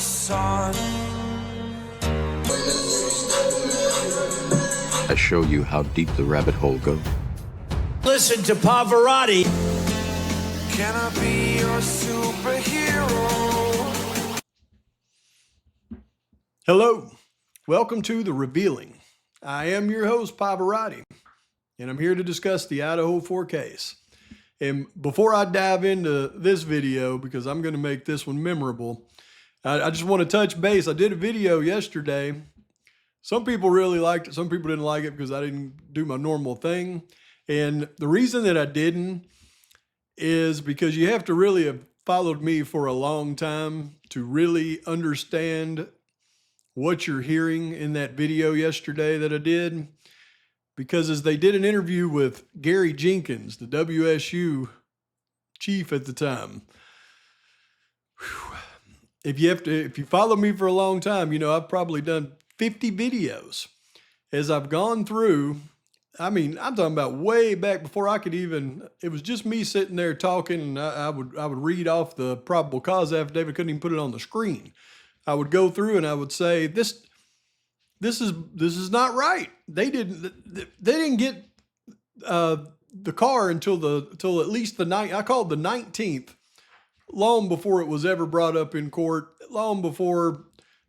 sun. I show you how deep the rabbit hole goes. Listen to Pavarotti. Can I be your superhero? Hello, welcome to The Revealing. I am your host, Pavarotti, and I'm here to discuss the Idaho 4 case. And before I dive into this video, because I'm going to make this one memorable, I just want to touch base. I did a video yesterday. Some people really liked it. Some people didn't like it because I didn't do my normal thing. And the reason that I didn't is because you have to really have followed me for a long time to really understand what you're hearing in that video yesterday that I did. Because as they did an interview with Gary Jenkins, the WSU chief at the time, if you follow me for a long time, you know I've probably done 50 videos. As I've gone through, I mean, I'm talking about way back before I could even, it was just me sitting there talking, and I would read off the probable cause affidavit, couldn't even put it on the screen. I would go through and I would say, this is not right. They didn't get the car until at least the night, I called the 19th, long before it was ever brought up in court, long before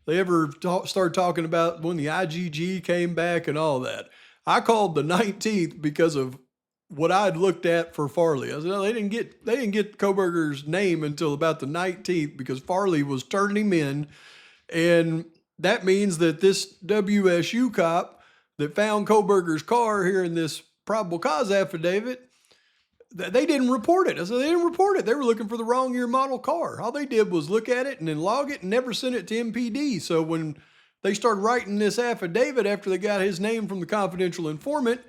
they ever started talking about when the IGG came back and all that. I called the 19th because of what I had looked at for Farley. I said, no, they didn't get Kohberger's name until about the 19th because Farley was turning him in. And that means that this WSU cop that found Kohberger's car here in this probable cause affidavit, they didn't report it. I said, they didn't report it. They were looking for the wrong year model car. All they did was look at it and then log it and never sent it to MPD. So when they started writing this affidavit after they got his name from the confidential informant,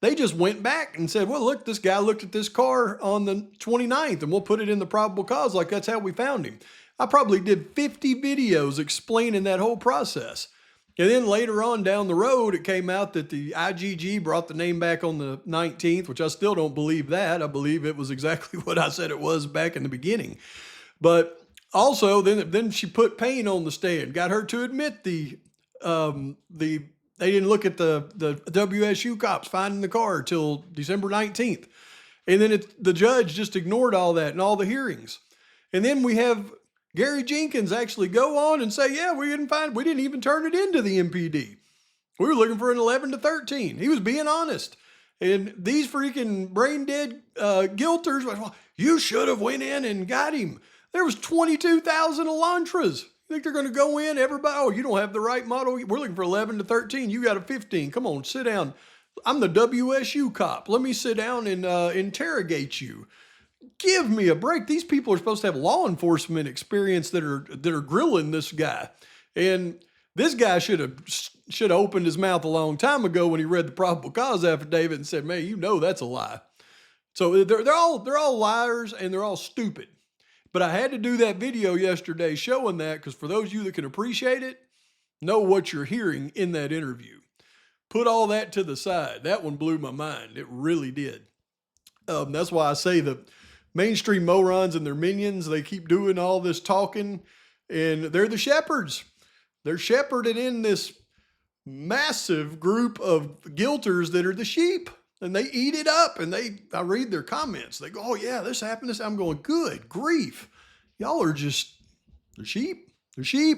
they just went back and said, well, look, this guy looked at this car on the 29th and we'll put it in the probable cause like that's how we found him. I probably did 50 videos explaining that whole process. And then later on down the road, it came out that the IGG brought the name back on the 19th, which I still don't believe that. I believe it was exactly what I said it was back in the beginning. But also, then she put Payne on the stand, got her to admit they didn't look at the WSU cops finding the car till December 19th. And then the judge just ignored all that in all the hearings. And then we have Gary Jenkins actually go on and say, yeah, we didn't even turn it into the MPD. We were looking for an 11 to 13. He was being honest. And these freaking brain dead guilters, well, you should have went in and got him. There was 22,000 Elantras. You think they're going to go in, everybody, oh, you don't have the right model. We're looking for 11 to 13. You got a 15. Come on, sit down. I'm the WSU cop. Let me sit down and interrogate you. Give me a break. These people are supposed to have law enforcement experience that are grilling this guy. And this guy should have opened his mouth a long time ago when he read the probable cause affidavit and said, man, you know that's a lie. So they're all liars and they're all stupid. But I had to do that video yesterday showing that because for those of you that can appreciate it, know what you're hearing in that interview. Put all that to the side. That one blew my mind. It really did. That's why I say the mainstream morons and their minions, they keep doing all this talking, and they're the shepherds. They're shepherding in this massive group of guilters that are the sheep. And they eat it up, and I read their comments. They go, oh yeah, this happened. I'm going, good grief. Y'all are just, they're sheep. They're sheep.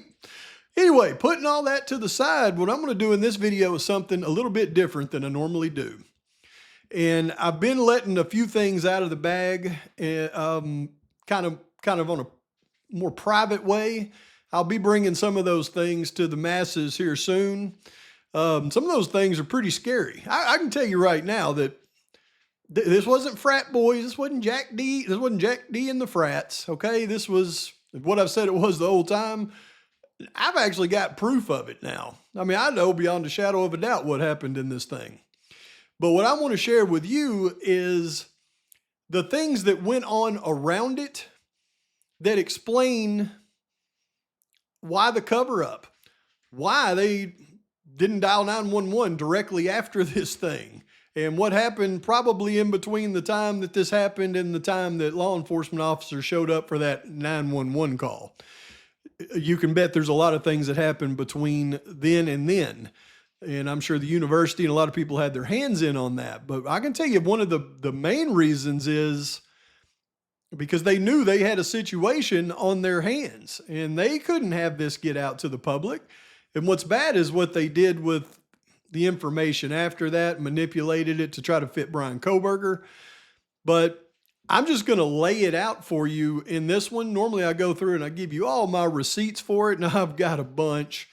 Anyway, putting all that to the side, what I'm going to do in this video is something a little bit different than I normally do. And I've been letting a few things out of the bag, kind of on a more private way. I'll be bringing some of those things to the masses here soon. Some of those things are pretty scary. I can tell you right now that this wasn't frat boys. This wasn't Jack D. This wasn't Jack D and the frats. Okay. This was what I've said it was the whole time. I've actually got proof of it now. I mean, I know beyond a shadow of a doubt what happened in this thing. But what I want to share with you is the things that went on around it that explain why the cover up, why they didn't dial 911 directly after this thing, and what happened probably in between the time that this happened and the time that law enforcement officers showed up for that 911 call. you can bet there's a lot of things that happened between then and then. And I'm sure the university and a lot of people had their hands in on that. But I can tell you one of the main reasons is because they knew they had a situation on their hands and they couldn't have this get out to the public. And what's bad is what they did with the information after that, manipulated it to try to fit Brian Koberger. But I'm just going to lay it out for you in this one. Normally I go through and I give you all my receipts for it. Now I've got a bunch,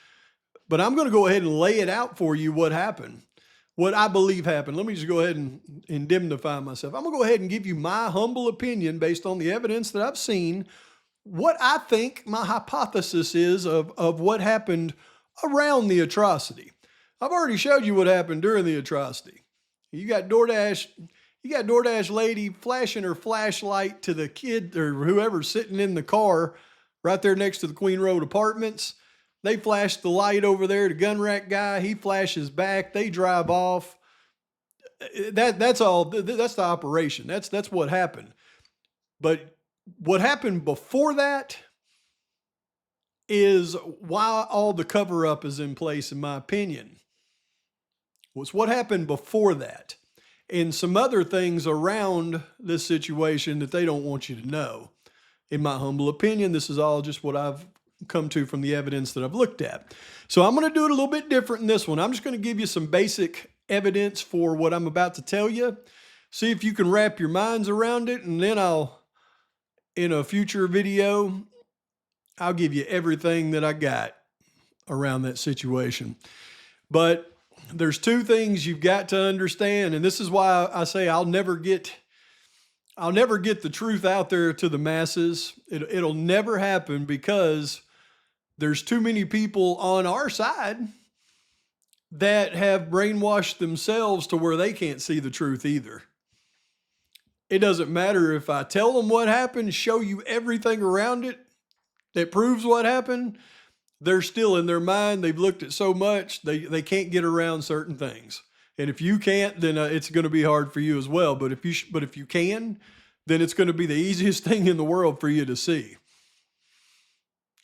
but I'm going to go ahead and lay it out for you what happened, what I believe happened. Let me just go ahead and indemnify myself. I'm going to go ahead and give you my humble opinion based on the evidence that I've seen, what I think my hypothesis is of what happened around the atrocity. I've already showed you what happened during the atrocity. You got DoorDash lady flashing her flashlight to the kid or whoever's sitting in the car right there next to the Queen Road Apartments. They flash the light over there to gun rack guy. He flashes back. They drive off. That's all. That's the operation. That's what happened. But what happened before that is why all the cover up is in place, in my opinion. Was what happened before that and some other things around this situation that they don't want you to know. In my humble opinion, this is all just what I've come to from the evidence that I've looked at. So I'm going to do it a little bit different in this one. I'm just going to give you some basic evidence for what I'm about to tell you. See if you can wrap your minds around it. And then in a future video, I'll give you everything that I got around that situation. But there's two things you've got to understand, and this is why I say I'll never get the truth out there to the masses. It'll never happen because there's too many people on our side that have brainwashed themselves to where they can't see the truth either. It doesn't matter if I tell them what happened, show you everything around it that proves what happened. They're still in their mind. They've looked at so much, they can't get around certain things. And if you can't, then it's going to be hard for you as well. But if you can, then it's going to be the easiest thing in the world for you to see.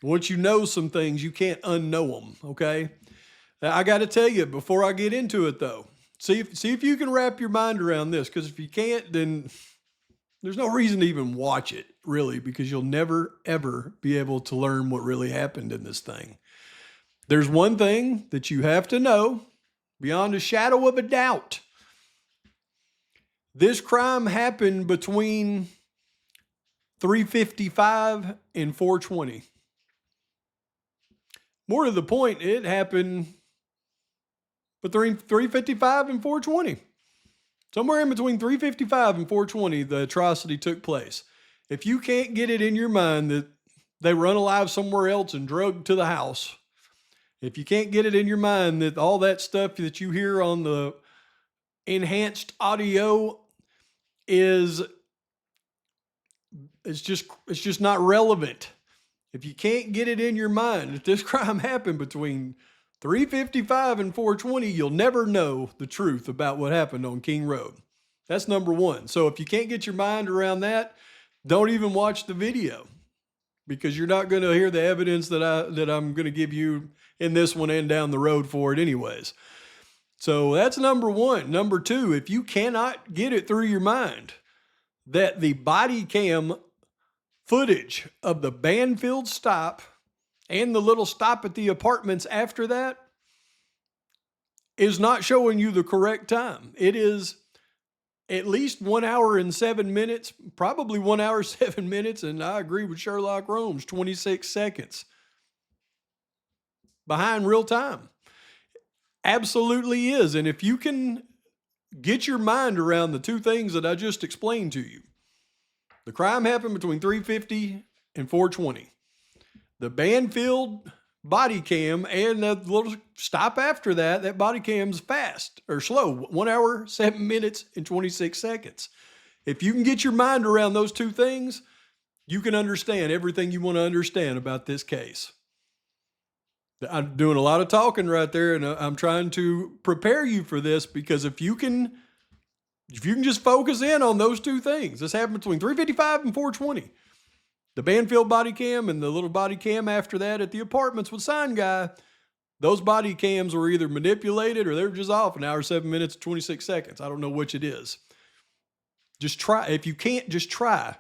Once you know some things, you can't unknow them, okay? I got to tell you, before I get into it though, see if you can wrap your mind around this, because if you can't, then there's no reason to even watch it, really, because you'll never, ever be able to learn what really happened in this thing. There's one thing that you have to know beyond a shadow of a doubt. This crime happened between 3:55 and 4:20. More to the point, it happened between 3:55 and 4:20. Somewhere in between 3:55 and 4:20, the atrocity took place. If you can't get it in your mind that they were unalive somewhere else and drugged to the house, if you can't get it in your mind that all that stuff that you hear on the enhanced audio is just not relevant. If you can't get it in your mind that this crime happened between 3:55 and 4:20, you'll never know the truth about what happened on King Road. That's number one. So if you can't get your mind around that, don't even watch the video, because you're not going to hear the evidence that I'm going to give you in this one and down the road for it anyways. So that's number one. Number two, if you cannot get it through your mind that the body cam footage of the Banfield stop and the little stop at the apartments after that is not showing you the correct time. It is at least 1 hour and 7 minutes, probably 1 hour, 7 minutes. And I agree with Sherlock Holmes, 26 seconds behind real time. Absolutely is. And if you can get your mind around the two things that I just explained to you, the crime happened between 3:50 and 4:20. The Banfield body cam and the little stop after that body cam's fast or slow, 1 hour, 7 minutes, and 26 seconds. If you can get your mind around those two things, you can understand everything you want to understand about this case. I'm doing a lot of talking right there, and I'm trying to prepare you for this, because if you can just focus in on those two things, this happened between 3:55 and 4:20. The Banfield body cam and the little body cam after that at the apartments with Sign Guy, those body cams were either manipulated or they were just off an hour, 7 minutes, 26 seconds. I don't know which it is. Just try. If you can't, just try.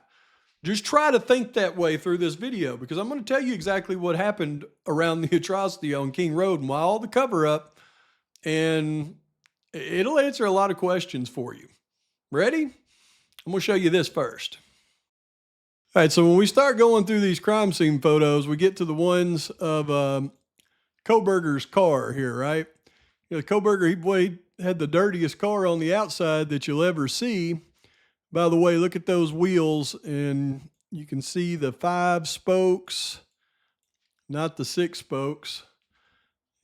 Just try to think that way through this video, because I'm going to tell you exactly what happened around the atrocity on King Road and why all the cover up, and it'll answer a lot of questions for you. Ready? I'm going to show you this first. All right, so when we start going through these crime scene photos, we get to the ones of Kohberger's car here, right? You know, Kohberger, he had the dirtiest car on the outside that you'll ever see. By the way, look at those wheels, and you can see the 5 spokes, not the 6 spokes.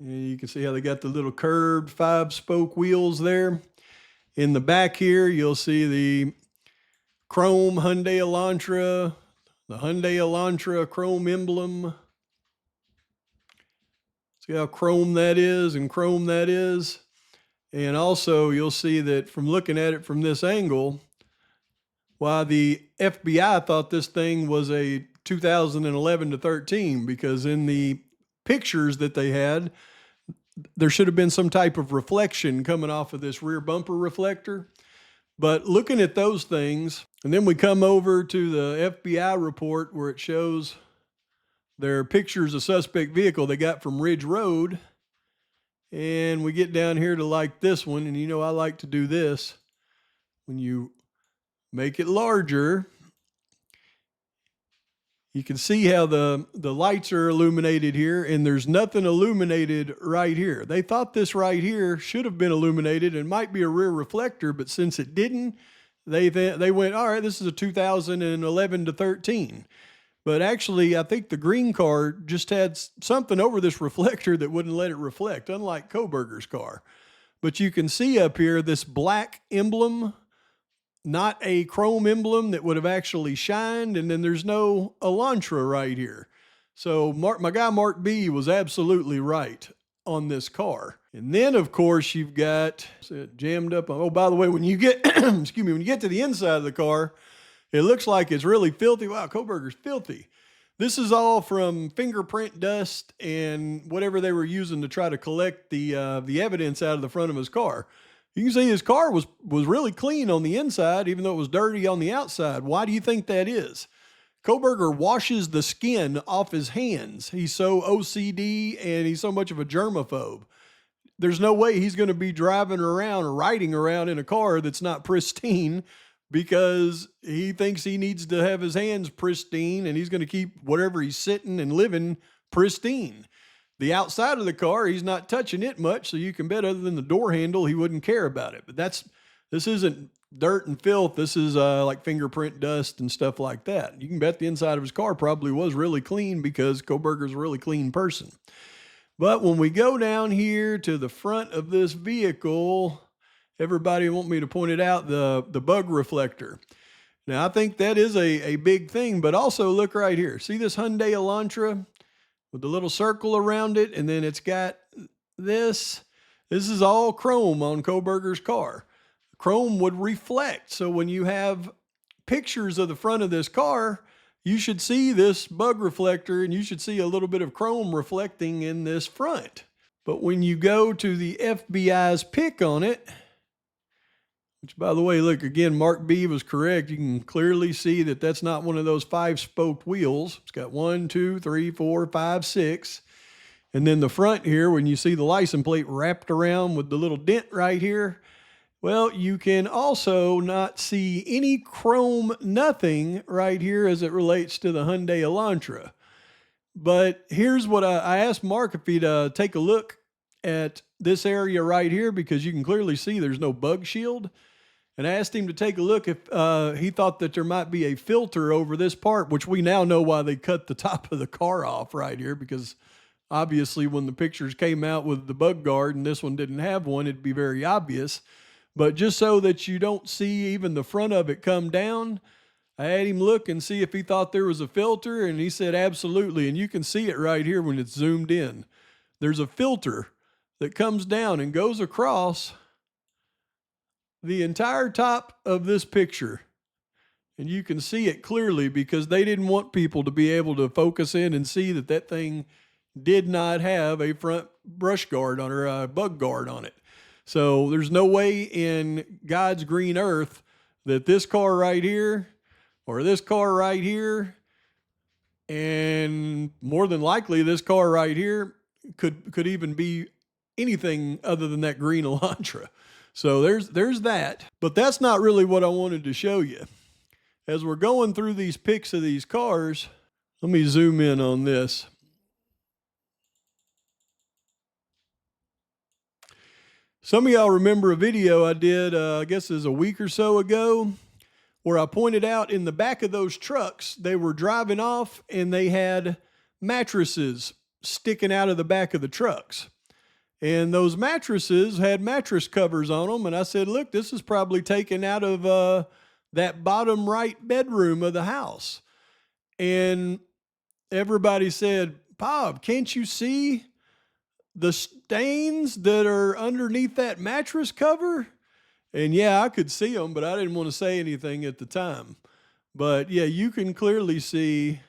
And you can see how they got the little curved 5-spoke wheels there. In the back here, you'll see the chrome Hyundai Elantra, the Hyundai Elantra chrome emblem. See how chrome that is and chrome that is. And also, you'll see that from looking at it from this angle, why the FBI thought this thing was a 2011 to 13, because in the pictures that they had, there should have been some type of reflection coming off of this rear bumper reflector. But looking at those things, and then we come over to the FBI report where it shows their pictures of suspect vehicle they got from Ridge Road. And we get down here to like this one, and you know I like to do this. When you make it larger, you can see how the lights are illuminated here, and there's nothing illuminated right here. They thought this right here should have been illuminated and might be a rear reflector, but since it didn't, they went, all right, this is a 2011 to 13. But actually, I think the green car just had something over this reflector that wouldn't let it reflect, unlike Kohberger's car. But you can see up here this black emblem, not a chrome emblem that would have actually shined, and then there's no Elantra right here. So my guy Mark B was absolutely right on this car. And then, of course, you've got it jammed up. Oh, by the way, when you get excuse me, when you get to the inside of the car, it looks like it's really filthy. Wow, Kohberger's filthy. This is all from fingerprint dust and whatever they were using to try to collect the evidence out of the front of his car. You can see his car was really clean on the inside, even though it was dirty on the outside. Why do you think that is? Kohberger washes the skin off his hands. He's so OCD and he's so much of a germaphobe. There's no way he's going to be driving around or riding around in a car that's not pristine, because he thinks he needs to have his hands pristine, and he's going to keep whatever he's sitting and living pristine. The outside of the car, he's not touching it much, so you can bet other than the door handle, he wouldn't care about it. But this isn't dirt and filth. This is like fingerprint dust and stuff like that. You can bet the inside of his car probably was really clean, because Kohberger's a really clean person. But when we go down here to the front of this vehicle, everybody want me to point it out, the bug reflector. Now, I think that is a big thing, but also look right here. See this Hyundai Elantra with the little circle around it, and then it's got this. This is all chrome on Kohberger's car. Chrome would reflect, so when you have pictures of the front of this car, you should see this bug reflector, and you should see a little bit of chrome reflecting in this front. But when you go to the FBI's pick on it, which, by the way, look, again, Mark B was correct. You can clearly see that that's not one of those 5-spoked wheels. It's got 1, 2, 3, 4, 5, 6. And then the front here, when you see the license plate wrapped around with the little dent right here, well, you can also not see any chrome, nothing right here as it relates to the Hyundai Elantra. But here's what I asked Mark if he'd take a look at this area right here, because you can clearly see there's no bug shield. And I asked him to take a look if he thought that there might be a filter over this part, which we now know why they cut the top of the car off right here, because obviously when the pictures came out with the bug guard and this one didn't have one, it'd be very obvious. But just so that you don't see even the front of it come down, I had him look and see if he thought there was a filter, and he said absolutely. And you can see it right here when it's zoomed in. There's a filter that comes down and goes across the entire top of this picture. And you can see it clearly because they didn't want people to be able to focus in and see that that thing did not have a front brush guard on or a bug guard on it. So there's no way in God's green earth that this car right here or this car right here, and more than likely this car right here could even be anything other than that green Elantra. So there's that. But that's not really what I wanted to show you. As we're going through these pics of these cars, let me zoom in on this. Some of y'all remember a video I did, I guess it was a week or so ago, where I pointed out in the back of those trucks, they were driving off and they had mattresses sticking out of the back of the trucks. And those mattresses had mattress covers on them. And I said, look, this is probably taken out of that bottom right bedroom of the house. And everybody said, Bob, can't you see the stains that are underneath that mattress cover? And yeah, I could see them, but I didn't want to say anything at the time. But yeah, you can clearly see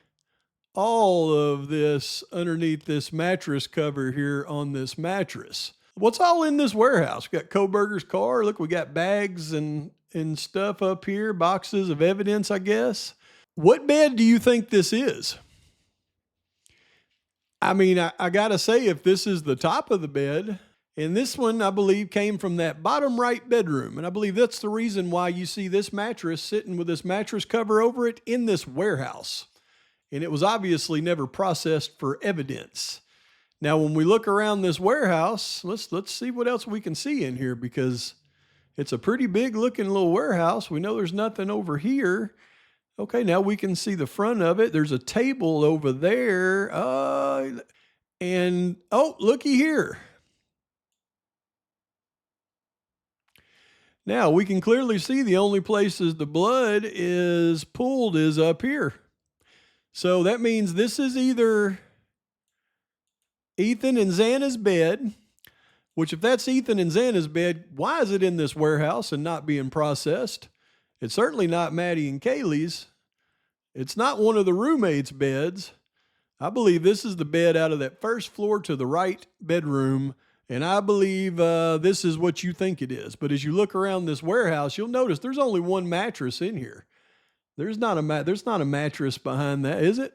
all of this underneath this mattress cover here on this mattress. What's all in this warehouse? We got Kohberger's car. Look, we got bags and stuff up here, boxes of evidence, I guess. What bed do you think this is? I mean, I gotta say, if this is the top of the bed, and this one, I believe, came from that bottom right bedroom, and I believe that's the reason why you see this mattress sitting with this mattress cover over it in this warehouse. And it was obviously never processed for evidence. Now, when we look around this warehouse, let's see what else we can see in here, because it's a pretty big looking little warehouse. We know there's nothing over here. Okay, now we can see the front of it. There's a table over there. And oh, looky here. Now we can clearly see the only places the blood is pooled is up here. So that means this is either Ethan and Xana's bed, which if that's Ethan and Xana's bed, why is it in this warehouse and not being processed? It's certainly not Maddie and Kaylee's. It's not one of the roommates' beds. I believe this is the bed out of that first floor to the right bedroom, and I believe this is what you think it is. But as you look around this warehouse, you'll notice there's only one mattress in here. There's not a mattress behind that, is it?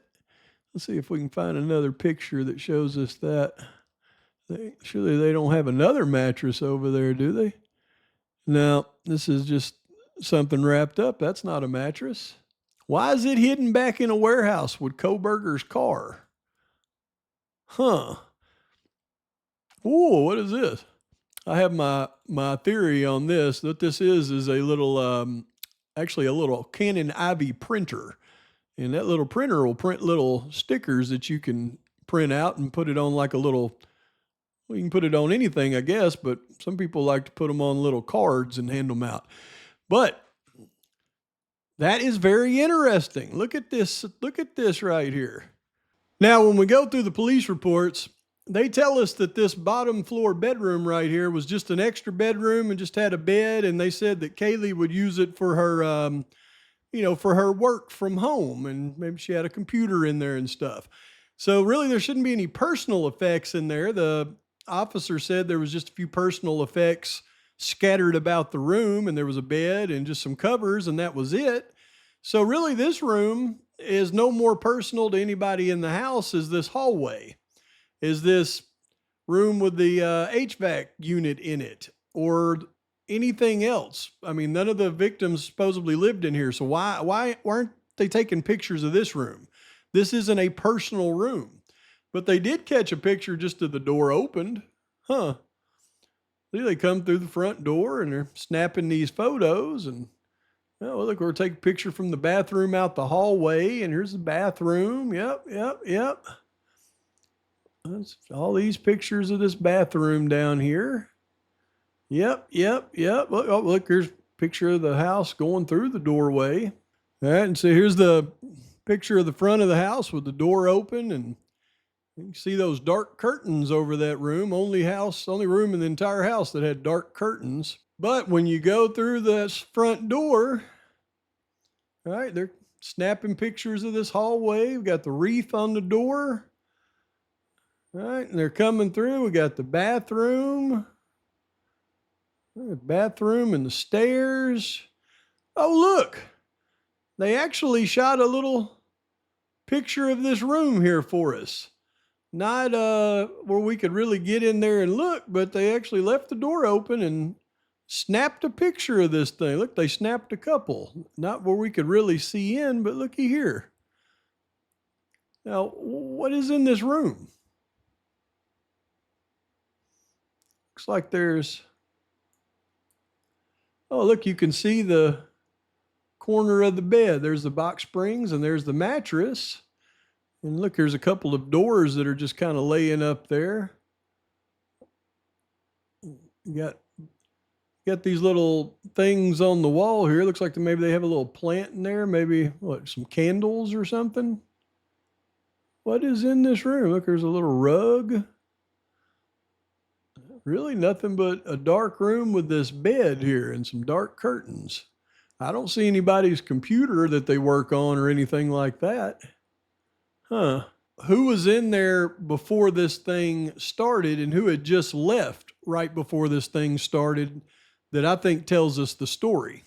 Let's see if we can find another picture that shows us that. Surely they don't have another mattress over there, do they? No, this is just something wrapped up. That's not a mattress. Why is it hidden back in a warehouse with Kohberger's car? Huh. Whoa, what is this? I have my theory on this. What this is a little, actually a little Canon Ivy printer. And that little printer will print little stickers that you can print out and put it on like a little, well, you can put it on anything, I guess, but some people like to put them on little cards and hand them out. But that is very interesting. Look at this right here. Now, when we go through the police reports, they tell us that this bottom floor bedroom right here was just an extra bedroom and just had a bed. And they said that Kaylee would use it for her, for her work from home. And maybe she had a computer in there and stuff. So really there shouldn't be any personal effects in there. The officer said there was just a few personal effects scattered about the room, and there was a bed and just some covers, and that was it. So really this room is no more personal to anybody in the house as this hallway, is this room with the HVAC unit in it, or anything else. I mean, none of the victims supposedly lived in here, so why weren't they taking pictures of this room? This isn't a personal room. But they did catch a picture just of the door opened. Huh. They come through the front door and they're snapping these photos, and oh, look, we're taking a picture from the bathroom out the hallway, and here's the bathroom. Yep. That's all these pictures of this bathroom down here. Yep. Look, here's a picture of the house going through the doorway. All right, and so here's the picture of the front of the house with the door open, and you can see those dark curtains over that room. Only room in the entire house that had dark curtains. But when you go through this front door, All right, they're snapping pictures of this hallway. We've got the wreath on the door. All right, and they're coming through. We got the bathroom. The bathroom and the stairs. Oh, look. They actually shot a little picture of this room here for us. Not where we could really get in there and look, but they actually left the door open and snapped a picture of this thing. Look, they snapped a couple. Not where we could really see in, but looky here. Now, what is in this room? Looks like there's... Oh, look, you can see the corner of the bed. There's the box springs and there's the mattress. And look, there's a couple of doors that are just kind of laying up there. You got these little things on the wall here. Looks like maybe they have a little plant in there. Maybe, what, some candles or something? What is in this room? Look, there's a little rug. Really nothing but a dark room with this bed here and some dark curtains. I don't see anybody's computer that they work on or anything like that. Huh. Who was in there before this thing started and who had just left right before this thing started that I think tells us the story?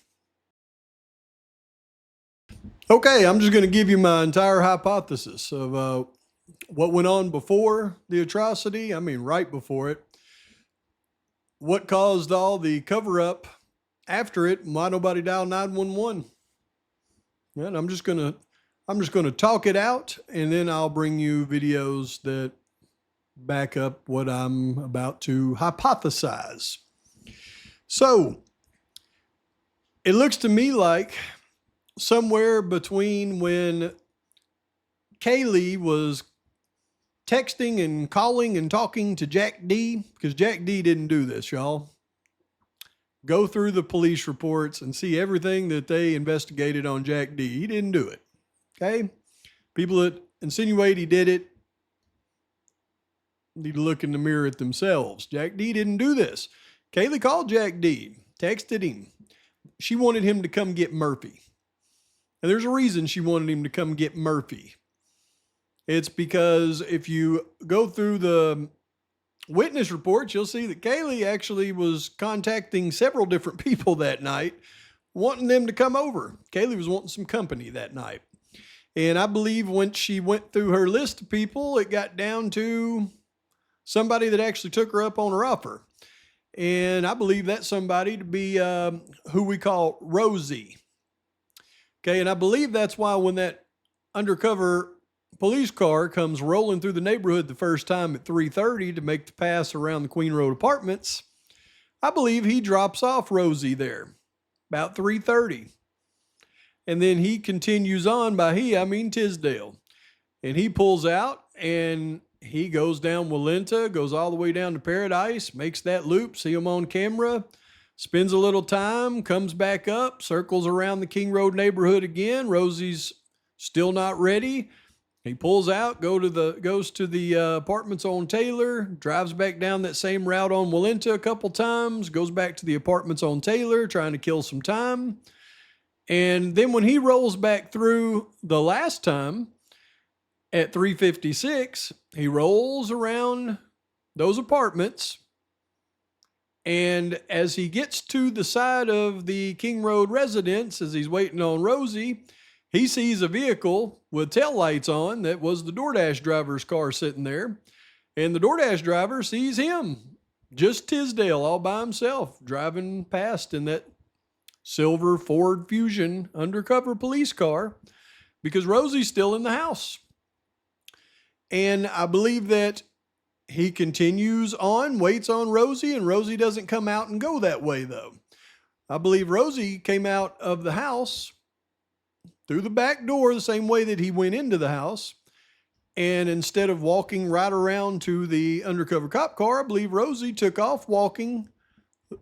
Okay, I'm just going to give you my entire hypothesis of what went on before the atrocity. I mean, right before it. What caused all the cover-up after it, and why nobody dialed 911. And I'm just gonna talk it out, and then I'll bring you videos that back up what I'm about to hypothesize. So it looks to me like somewhere between when Kaylee was texting and calling and talking to Jack D, because Jack D didn't do this, y'all. Go through the police reports and see everything that they investigated on Jack D. He didn't do it. Okay? People that insinuate he did it need to look in the mirror at themselves. Jack D didn't do this. Kaylee called Jack D, texted him. She wanted him to come get Murphy. And there's a reason she wanted him to come get Murphy. It's because if you go through the witness reports, you'll see that Kaylee actually was contacting several different people that night, wanting them to come over. Kaylee was wanting some company that night. And I believe when she went through her list of people, it got down to somebody that actually took her up on her offer. And I believe that somebody to be who we call Rosie. Okay, and I believe that's why when that undercover police car comes rolling through the neighborhood the first time at 3:30 to make the pass around the Queen Road apartments, I believe he drops off Rosie there about 3:30. And then he continues on. By he, I mean Tisdale. And he pulls out and he goes down Walenta, goes all the way down to Paradise, makes that loop, see him on camera, spends a little time, comes back up, circles around the King Road neighborhood again. Rosie's still not ready. He pulls out, goes to the apartments on Taylor, drives back down that same route on Walenta a couple times, goes back to the apartments on Taylor, trying to kill some time. And then when he rolls back through the last time at 3:56, he rolls around those apartments. And as he gets to the side of the King Road residence, as he's waiting on Rosie, he sees a vehicle with taillights on that was the DoorDash driver's car sitting there. And the DoorDash driver sees him, just Tisdale, all by himself, driving past in that silver Ford Fusion undercover police car because Rosie's still in the house. And I believe that he continues on, waits on Rosie, and Rosie doesn't come out and go that way, though. I believe Rosie came out of the house through the back door the same way that he went into the house. And instead of walking right around to the undercover cop car, I believe Rosie took off walking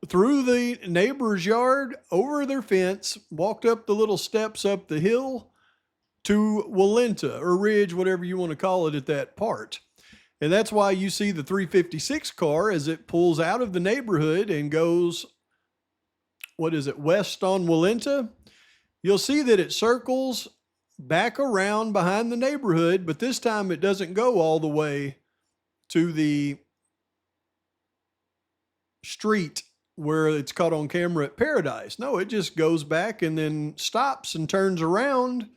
through the neighbor's yard, over their fence, walked up the little steps up the hill to Walenta or Ridge, whatever you want to call it at that part. And that's why you see the 356 car as it pulls out of the neighborhood and goes, west on Walenta. you'll see that it circles back around behind the neighborhood, but this time it doesn't go all the way to the street where it's caught on camera at Paradise. No, it just goes back and then stops and turns around,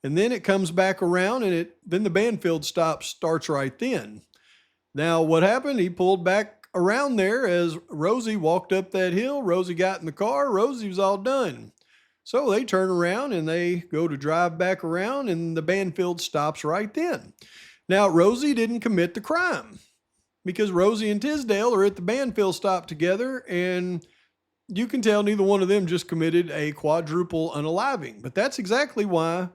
and then it comes back around, and then the Banfield stop starts right then. Now, what happened? He pulled back around there as Rosie walked up that hill. Rosie got in the car. Rosie was all done. So they turn around and they go to drive back around, and the Banfield stops right then. Now, Rosie didn't commit the crime because Rosie and Tisdale are at the Banfield stop together, and you can tell neither one of them just committed a quadruple unaliving. But that's exactly why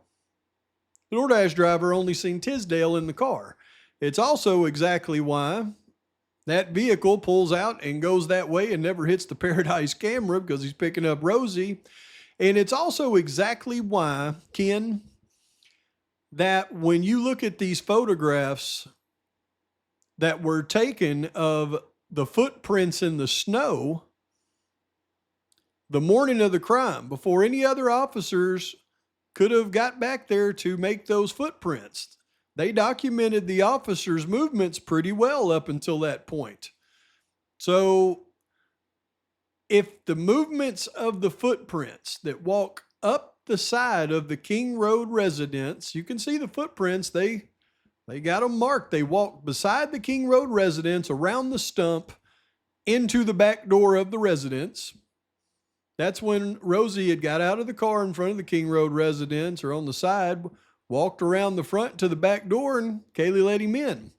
the DoorDash driver only seen Tisdale in the car. It's also exactly why that vehicle pulls out and goes that way and never hits the Paradise camera, because he's picking up Rosie. And it's also exactly why, Ken, that when you look at these photographs that were taken of the footprints in the snow the morning of the crime, before any other officers could have got back there to make those footprints, they documented the officers' movements pretty well up until that point. So if the movements of the footprints that walk up the side of the King Road residence, you can see the footprints, they got them marked. They walked beside the King Road residence, around the stump, into the back door of the residence. That's when Rosie had got out of the car in front of the King Road residence, or on the side, walked around the front to the back door, and Kaylee let him in.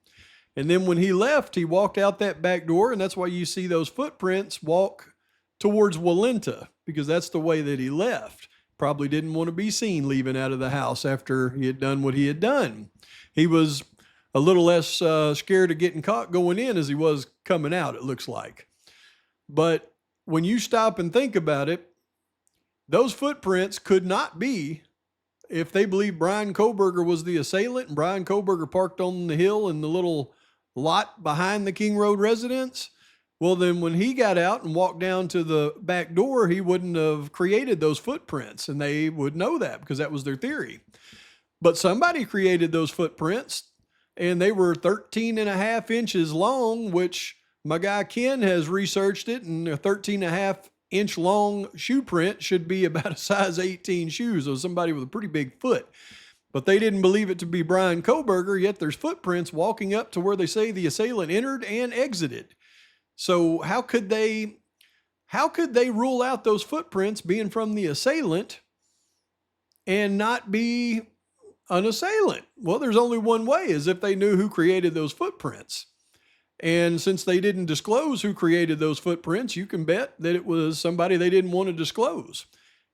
And then when he left, he walked out that back door, and that's why you see those footprints walk towards Walenta, because that's the way that he left. Probably didn't want to be seen leaving out of the house after he had done what he had done. He was a little less scared of getting caught going in as he was coming out, it looks like. But when you stop and think about it, those footprints could not be, if they believe Brian Kohberger was the assailant and Brian Kohberger parked on the hill in the little lot behind the King Road residence, well, then when he got out and walked down to the back door, he wouldn't have created those footprints, and they would know that because that was their theory. But somebody created those footprints, and they were 13 and a half inches long, which my guy Ken has researched it, and a 13 and a half inch long shoe print should be about a size 18 shoes, so somebody with a pretty big foot. But they didn't believe it to be Brian Kohberger, yet there's footprints walking up to where they say the assailant entered and exited. So how could they rule out those footprints being from the assailant and not be an assailant? Well, there's only one way, is if they knew who created those footprints. And since they didn't disclose who created those footprints, you can bet that it was somebody they didn't want to disclose.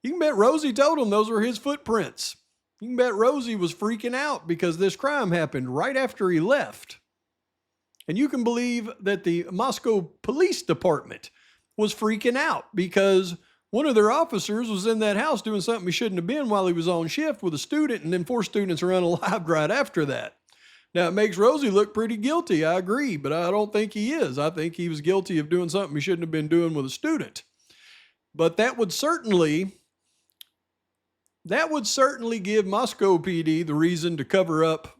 You can bet Rosie told them those were his footprints. You can bet Rosie was freaking out because this crime happened right after he left. And you can believe that the Moscow Police Department was freaking out because one of their officers was in that house doing something he shouldn't have been while he was on shift with a student, and then 4 students were unalived right after that. Now, it makes Rosie look pretty guilty, I agree, but I don't think he is. I think he was guilty of doing something he shouldn't have been doing with a student. But that would certainly give Moscow PD the reason to cover up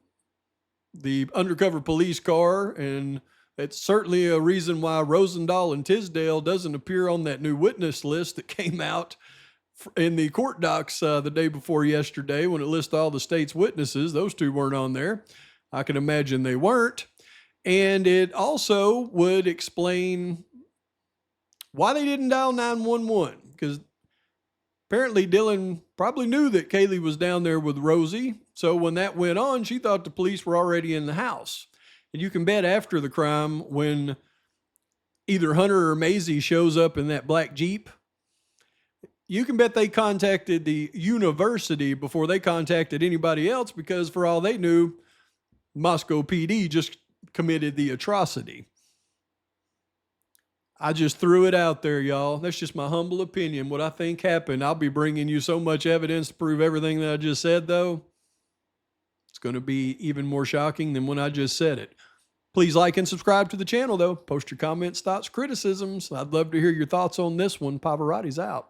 the undercover police car, and it's certainly a reason why Rosendahl and Tisdale doesn't appear on that new witness list that came out in the court docs the day before yesterday when it lists all the state's witnesses. Those two weren't on there. I can imagine they weren't. And it also would explain why they didn't dial 911, because apparently Dylan probably knew that Kaylee was down there with Rosie. So when that went on, she thought the police were already in the house. And you can bet after the crime, when either Hunter or Maisie shows up in that black Jeep, you can bet they contacted the university before they contacted anybody else, because for all they knew, Moscow PD just committed the atrocity. I just threw it out there, y'all. That's just my humble opinion, what I think happened. I'll be bringing you so much evidence to prove everything that I just said, though. It's going to be even more shocking than when I just said it. Please like and subscribe to the channel, though. Post your comments, thoughts, criticisms. I'd love to hear your thoughts on this one. Pavarotti's out.